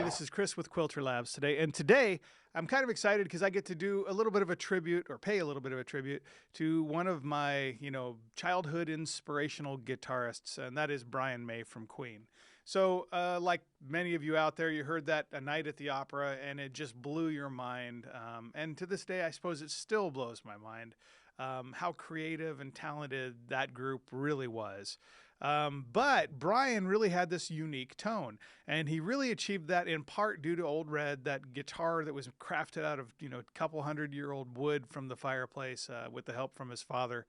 this is Chris with Quilter Labs today, and today I'm kind of excited because I get to do a little bit of a tribute, or pay a little bit of a tribute to one of my, childhood inspirational guitarists, and that is Brian May from Queen. So, like many of you out there, you heard that A Night at the Opera, and it just blew your mind. And to this day, I suppose it still blows my mind how creative and talented that group really was. But Brian really had this unique tone, and he really achieved that in part due to Old Red, that guitar that was crafted out of, a couple 100-year-old wood from the fireplace with the help from his father,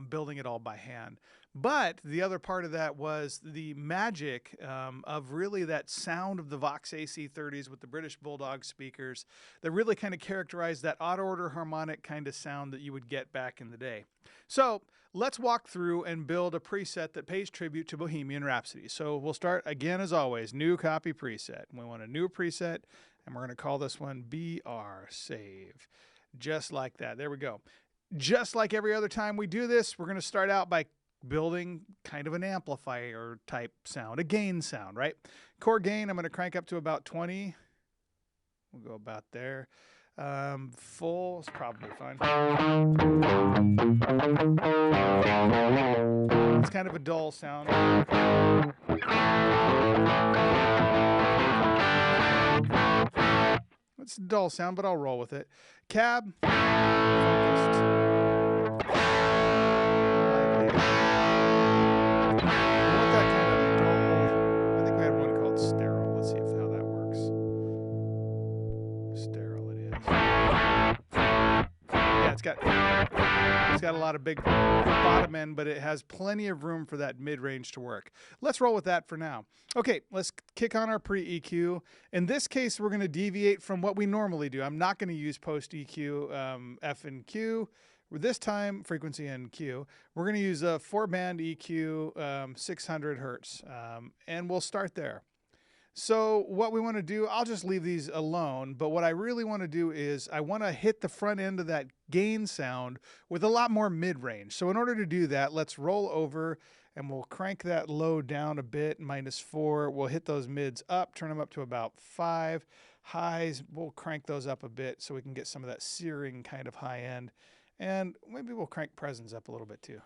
building it all by hand. But the other part of that was the magic of really that sound of the Vox AC30s with the British Bulldog speakers that really kind of characterized that auto-order harmonic kind of sound that you would get back in the day. So let's walk through and build a preset that pays tribute to Bohemian Rhapsody. So we'll start again, as always, new copy preset. We want a new preset, and we're going to call this one BR Save. Just like that. There we go. Just like every other time we do this, we're going to start out by building kind of an amplifier type sound, a gain sound, right? Core gain, I'm going to crank up to about 20. We'll go about there. Full is probably fine. It's kind of a dull sound. It's a dull sound, but I'll roll with it. Cab, focused. It's got a lot of big bottom end, but it has plenty of room for that mid-range to work. Let's roll with that for now. Okay, let's kick on our pre-EQ. In this case, we're going to deviate from what we normally do. I'm not going to use post-EQ F and Q. This time, frequency and Q. We're going to use a 4-band EQ, 600 hertz, and we'll start there. So what we want to do, I'll just leave these alone, but what I really want to do is I want to hit the front end of that gain sound with a lot more mid-range. So in order to do that, let's roll over and we'll crank that low down a bit, -4. We'll hit those mids up, turn them up to about 5. Highs, we'll crank those up a bit so we can get some of that searing kind of high end. And maybe we'll crank presence up a little bit too.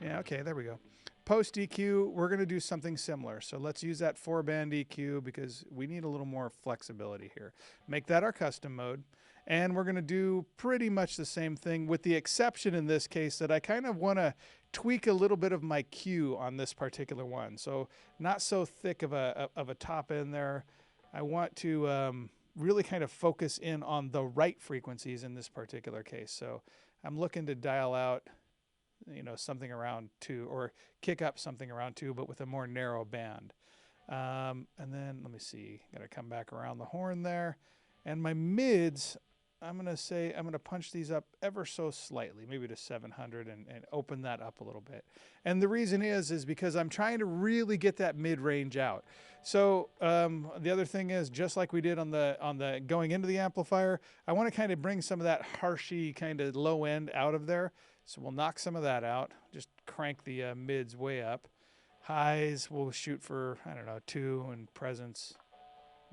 Yeah, okay, there we go. Post EQ, we're going to do something similar. So let's use that 4-band EQ because we need a little more flexibility here. Make that our custom mode. And we're going to do pretty much the same thing, with the exception in this case that I kind of want to tweak a little bit of my Q on this particular one. So not so thick of a top end there. I want to really kind of focus in on the right frequencies in this particular case. So I'm looking to dial out, something around 2, or kick up something around 2, but with a more narrow band. And then let me see, got to come back around the horn there. And my mids, I'm going to punch these up ever so slightly, maybe to 700, and open that up a little bit. And the reason is because I'm trying to really get that mid-range out. So the other thing is, just like we did on the going into the amplifier, I want to kind of bring some of that harshy kind of low end out of there. So we'll knock some of that out, just crank the mids way up. Highs, we'll shoot for, 2, and presence,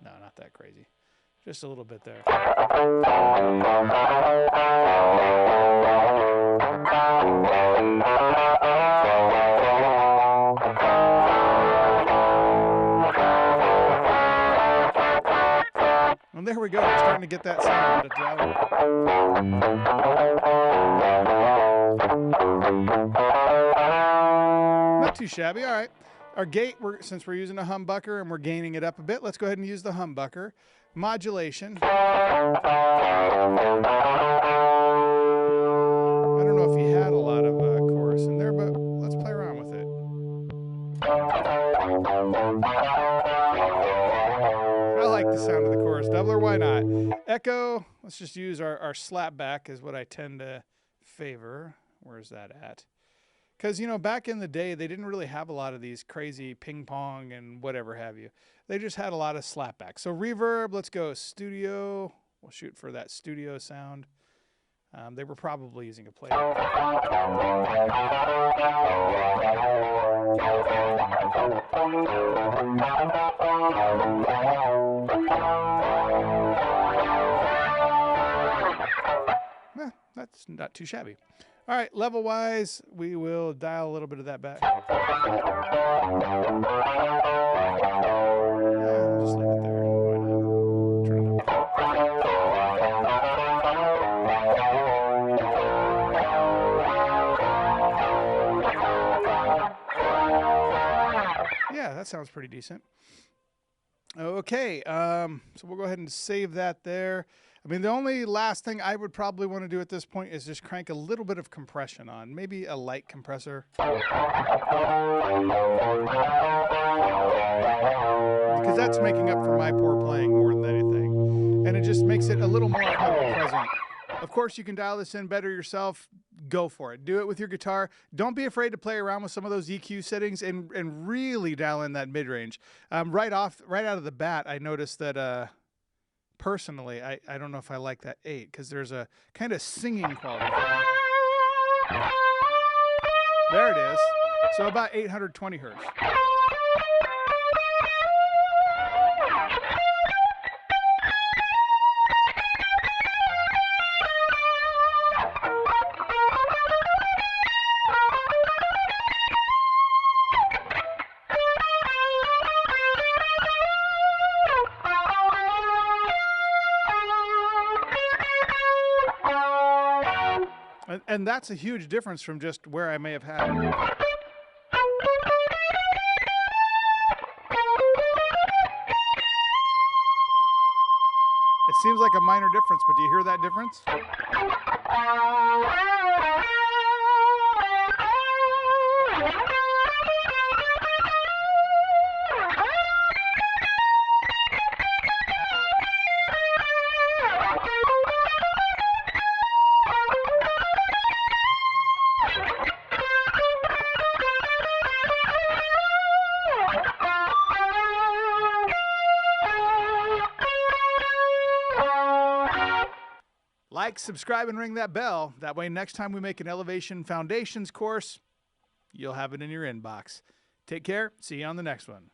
no, not that crazy. Just a little bit there. And there we go. We're starting to get that sound. Not too shabby. All right. Our gate, since we're using a humbucker and we're gaining it up a bit, let's go ahead and use the humbucker. Modulation. I don't know if he had a lot of chorus in there, but let's play around with it. I like the sound of the chorus doubler, why not? Echo, let's just use our slap back is what I tend to favor. Where's that at? Because, back in the day, they didn't really have a lot of these crazy ping pong and whatever have you. They just had a lot of slapback. So reverb, let's go studio. We'll shoot for that studio sound. They were probably using a plate. That's not too shabby. All right, level-wise, we will dial a little bit of that back. Just leave it there. Why not? Turn it up. Yeah, that sounds pretty decent. Okay, so we'll go ahead and save that there. I mean, the only last thing I would probably want to do at this point is just crank a little bit of compression on, maybe a light compressor. Because that's making up for my poor playing more than anything. And it just makes it a little more present. Of course, you can dial this in better yourself. Go for it. Do it with your guitar. Don't be afraid to play around with some of those EQ settings and really dial in that mid-range. Right out of the bat, I noticed that... personally, I don't know if I like that 8 because there's a kind of singing quality. There it is. So about 820 hertz. And that's a huge difference from just where I may have had it. It seems like a minor difference, but do you hear that difference? Like, subscribe, and ring that bell. That way, next time we make an Elevation Foundations course, you'll have it in your inbox. Take care. See you on the next one.